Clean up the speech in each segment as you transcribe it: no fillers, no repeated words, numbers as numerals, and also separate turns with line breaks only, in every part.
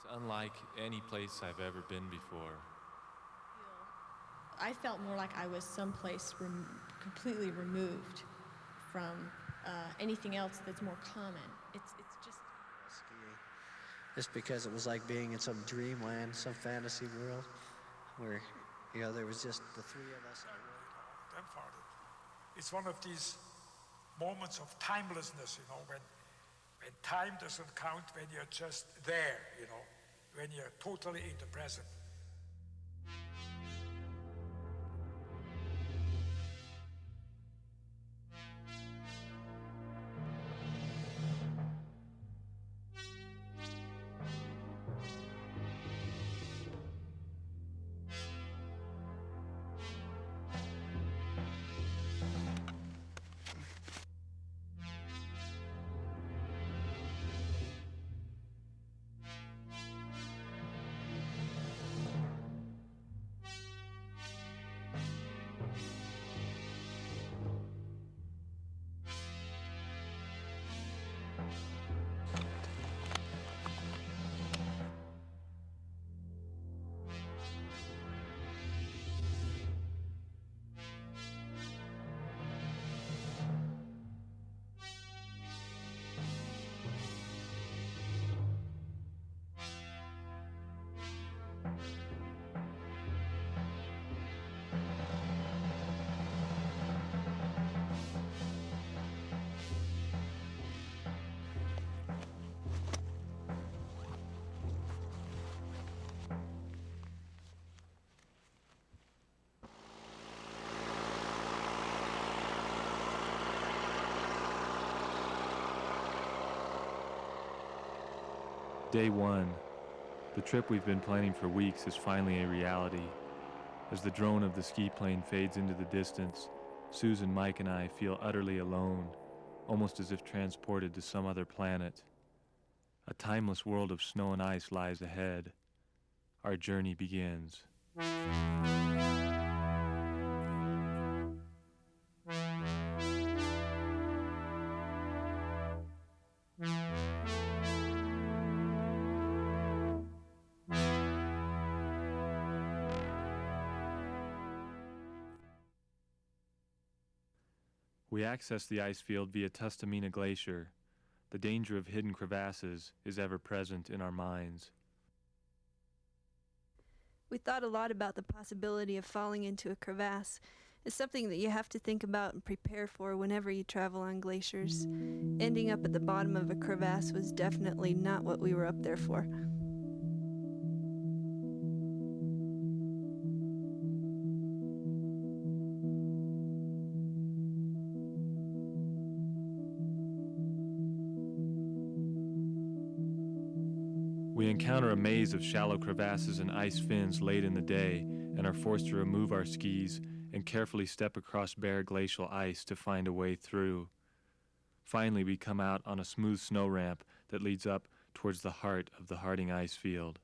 It's unlike any place I've ever been before.
I felt more like I was someplace completely removed from anything else that's more common. It's just
skiing. Just because it was like being in some dreamland, some fantasy world, where there was just the three of us.
It's one of these moments of timelessness, when time doesn't count, when you're just there, when you're totally in the present.
Day one. The trip we've been planning for weeks is finally a reality. As the drone of the ski plane fades into the distance, Susan, Mike, and I feel utterly alone, almost as if transported to some other planet. A timeless world of snow and ice lies ahead. Our journey begins. We access the ice field via Tustamina Glacier. The danger of hidden crevasses is ever present in our minds.
We thought a lot about the possibility of falling into a crevasse. It's something that you have to think about and prepare for whenever you travel on glaciers. Ending up at the bottom of a crevasse was definitely not what we were up there for.
We encounter a maze of shallow crevasses and ice fins late in the day and are forced to remove our skis and carefully step across bare glacial ice to find a way through. Finally, we come out on a smooth snow ramp that leads up towards the heart of the Harding Icefield.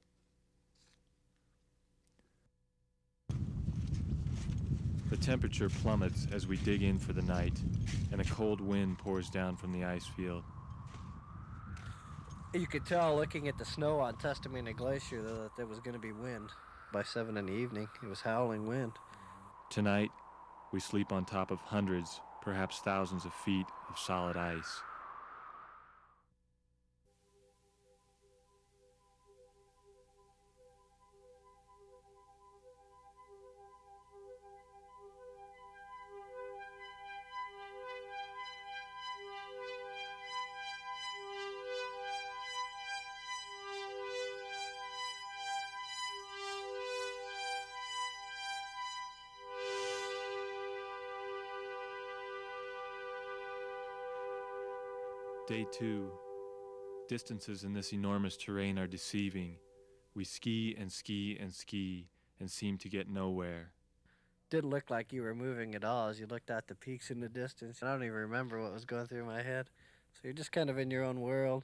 The temperature plummets as we dig in for the night, and a cold wind pours down from the ice field.
You could tell looking at the snow on Tustamina Glacier that there was going to be wind. By 7 in the evening, it was howling wind.
Tonight, we sleep on top of hundreds, perhaps thousands of feet of solid ice. Day 2. Distances in this enormous terrain are deceiving. We ski and ski and ski and seem to get nowhere.
Didn't look like you were moving at all as you looked at the peaks in the distance. I don't even remember what was going through my head. So you're just kind of in your own world.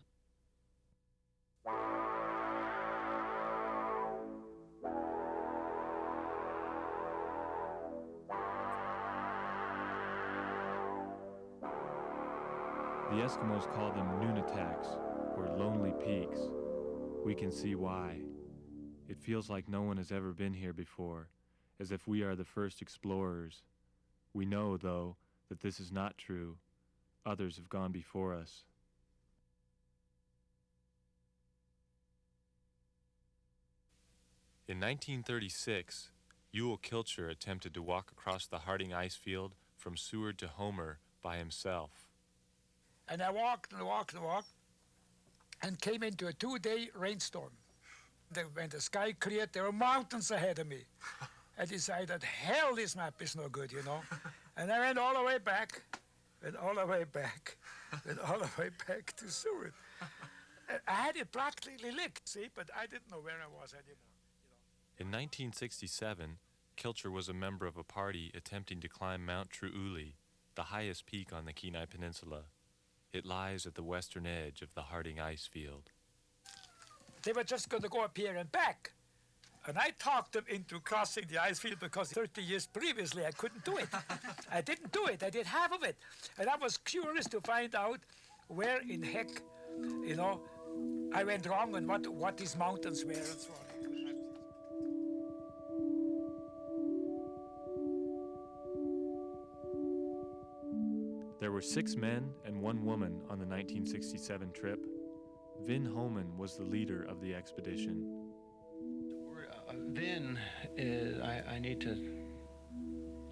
The Eskimos call them Nunataks, or lonely peaks. We can see why. It feels like no one has ever been here before, as if we are the first explorers. We know, though, that this is not true. Others have gone before us. In 1936, Ewell Kilcher attempted to walk across the Harding Icefield from Seward to Homer by himself.
And I walked and walked and walked and came into a 2-day rainstorm. When the sky cleared, there were mountains ahead of me. I decided, hell, this map is no good, you know. And I went all the way back, went all the way back, went all the way back to Seward. I had it practically licked, see, but I didn't know where I was anymore.
In 1967, Kilcher was a member of a party attempting to climb Mount Truuli, the highest peak on the Kenai Peninsula. It lies at the western edge of the Harding Icefield.
They were just going to go up here and back. And I talked them into crossing the ice field because 30 years previously I couldn't do it. I didn't do it. I did half of it. And I was curious to find out where in heck, you know, I went wrong and what these mountains were and so on.
There were 6 men and 1 woman on the 1967 trip. Vin Homan was the leader of the expedition.
Vin, I need to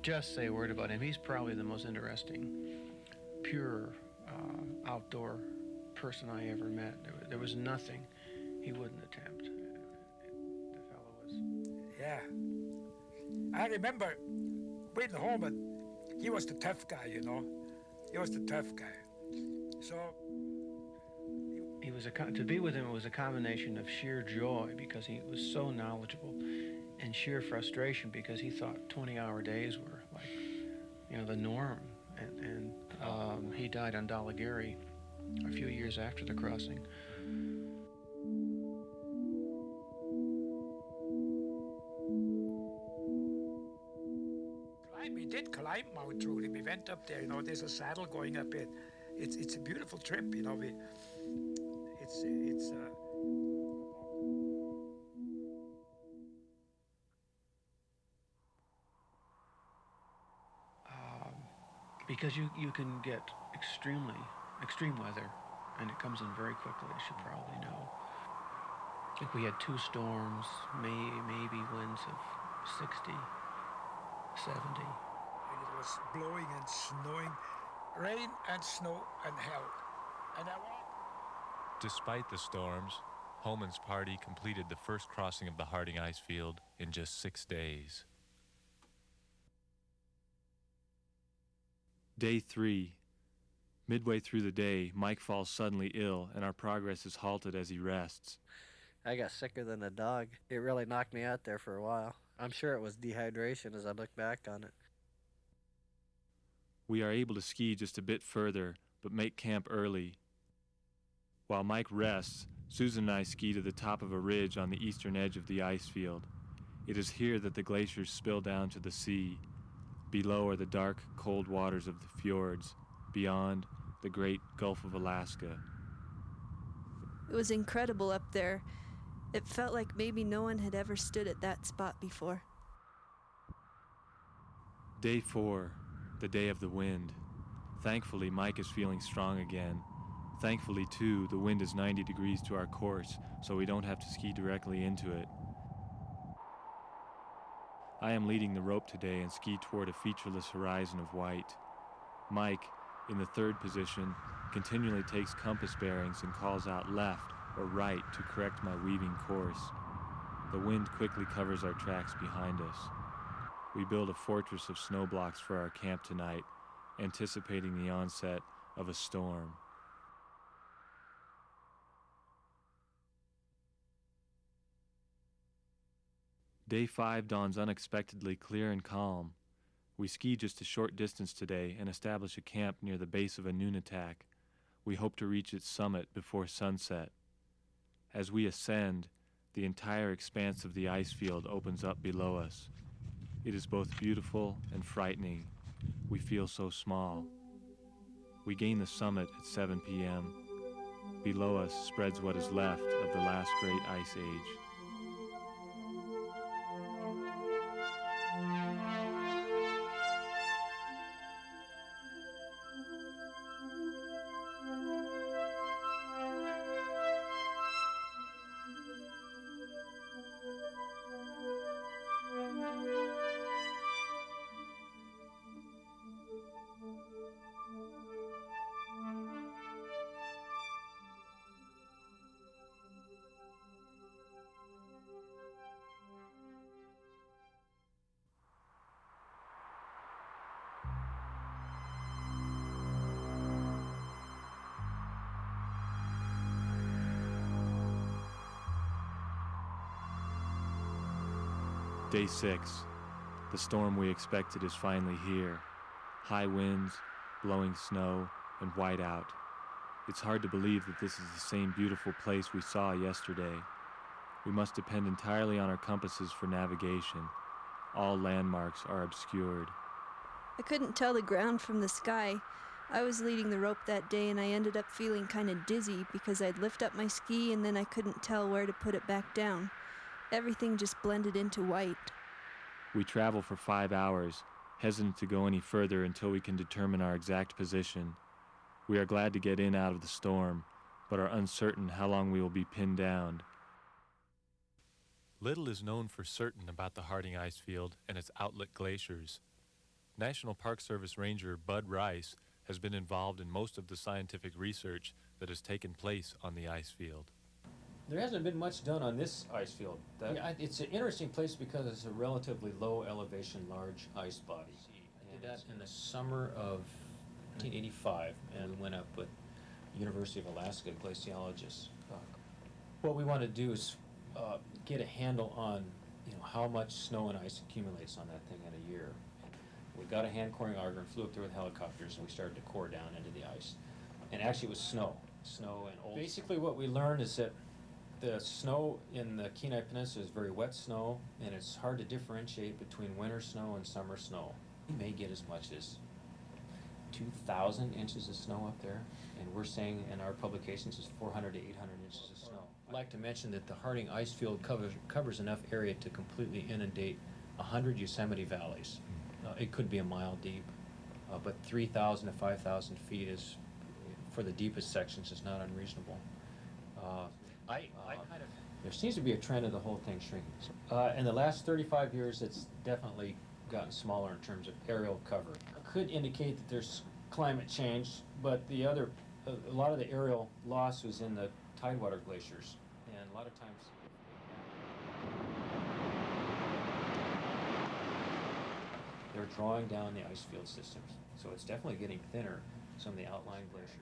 just say a word about him. He's probably the most interesting, pure outdoor person I ever met. There was nothing he wouldn't attempt. The fellow was...
Yeah. I remember Vin Homan, he was the tough guy, you know. He was the tough guy. So...
He was to be with him was a combination of sheer joy because he was so knowledgeable and sheer frustration because he thought 20-hour days were like, you know, the norm. And he died on Dolagary a few years after the crossing.
We did climb Mount Truly. We went up there, you know, there's a saddle going up it. It's a beautiful trip, you know.
Because you can get extreme weather, and it comes in very quickly, as you probably know. I think we had 2 storms, maybe winds of 60, 70.
And it was blowing and snowing, rain and snow and hell. And I walked.
Despite the storms, Homan's party completed the first crossing of the Harding Icefield in just 6 days. Day 3. Midway through the day, Mike falls suddenly ill, and our progress is halted as he rests.
I got sicker than a dog. It really knocked me out there for a while. I'm sure it was dehydration as I look back on it.
We are able to ski just a bit further, but make camp early. While Mike rests, Susan and I ski to the top of a ridge on the eastern edge of the ice field. It is here that the glaciers spill down to the sea. Below are the dark, cold waters of the fjords. Beyond, the great Gulf of Alaska.
It was incredible up there. It felt like maybe no one had ever stood at that spot before.
Day 4, the day of the wind. Thankfully, Mike is feeling strong again. Thankfully, too, the wind is 90 degrees to our course, so we don't have to ski directly into it. I am leading the rope today and ski toward a featureless horizon of white. Mike, in the 3rd position, continually takes compass bearings and calls out left or right to correct my weaving course. The wind quickly covers our tracks behind us. We build a fortress of snow blocks for our camp tonight, anticipating the onset of a storm. Day 5 dawns unexpectedly clear and calm. We ski just a short distance today and establish a camp near the base of a Nunatak. We hope to reach its summit before sunset. As we ascend, the entire expanse of the ice field opens up below us. It is both beautiful and frightening. We feel so small. We gain the summit at 7 p.m. Below us spreads what is left of the last great ice age. Day 6. The storm we expected is finally here. High winds, blowing snow, and whiteout. It's hard to believe that this is the same beautiful place we saw yesterday. We must depend entirely on our compasses for navigation. All landmarks are obscured.
I couldn't tell the ground from the sky. I was leading the rope that day and I ended up feeling kind of dizzy because I'd lift up my ski and then I couldn't tell where to put it back down. Everything just blended into white.
We travel for 5 hours, hesitant to go any further until we can determine our exact position. We are glad to get in out of the storm, but are uncertain how long we will be pinned down. Little is known for certain about the Harding Icefield and its outlet glaciers. National Park Service Ranger Bud Rice has been involved in most of the scientific research that has taken place on the icefield.
There hasn't been much done on this ice field. Yeah, it's an interesting place because it's a relatively low elevation, large ice body. I did that in the summer of 1985, and we went up with University of Alaska glaciologists. What we want to do is get a handle on, how much snow and ice accumulates on that thing in a year. We got a hand coring auger and flew up there with helicopters, and we started to core down into the ice. And actually, it was snow and old. Basically, what we learned is that the snow in the Kenai Peninsula is very wet snow, and it's hard to differentiate between winter snow and summer snow. You may get as much as 2,000 inches of snow up there, and we're saying in our publications it's 400 to 800 inches of snow. I'd like to mention that the Harding Icefield covers enough area to completely inundate 100 Yosemite valleys. It could be a mile deep, but 3,000 to 5,000 feet is, for the deepest sections, is not unreasonable. There seems to be a trend of the whole thing shrinking. In the last 35 years, it's definitely gotten smaller in terms of aerial cover. It could indicate that there's climate change, but a lot of the aerial loss was in the tidewater glaciers, and a lot of times they're drawing down the ice field systems. So it's definitely getting thinner, some of the outlying glaciers.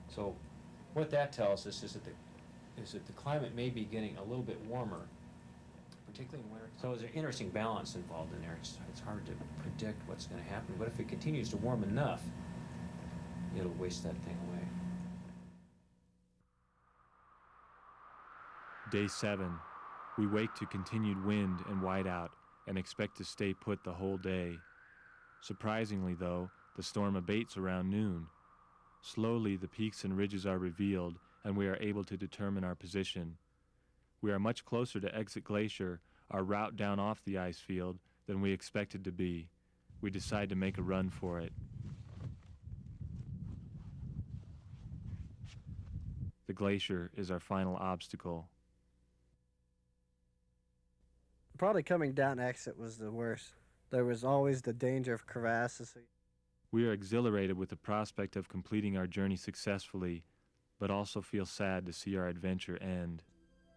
So what that tells us is that the climate may be getting a little bit warmer, particularly in winter. So there's an interesting balance involved in there. It's hard to predict what's going to happen, but if it continues to warm enough, it'll waste that thing away.
Day 7. We wake to continued wind and whiteout and expect to stay put the whole day. Surprisingly, though, the storm abates around noon. Slowly, the peaks and ridges are revealed, and we are able to determine our position. We are much closer to Exit Glacier, our route down off the ice field, than we expected to be. We decide to make a run for it. The glacier is our final obstacle.
Probably coming down Exit was the worst. There was always the danger of crevasses.
We are exhilarated with the prospect of completing our journey successfully, but also feel sad to see our adventure end.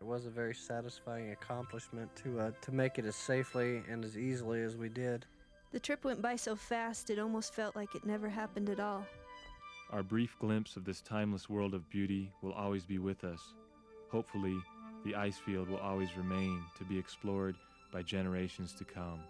It was a very satisfying accomplishment to make it as safely and as easily as we did.
The trip went by so fast it almost felt like it never happened at all.
Our brief glimpse of this timeless world of beauty will always be with us. Hopefully, the ice field will always remain to be explored by generations to come.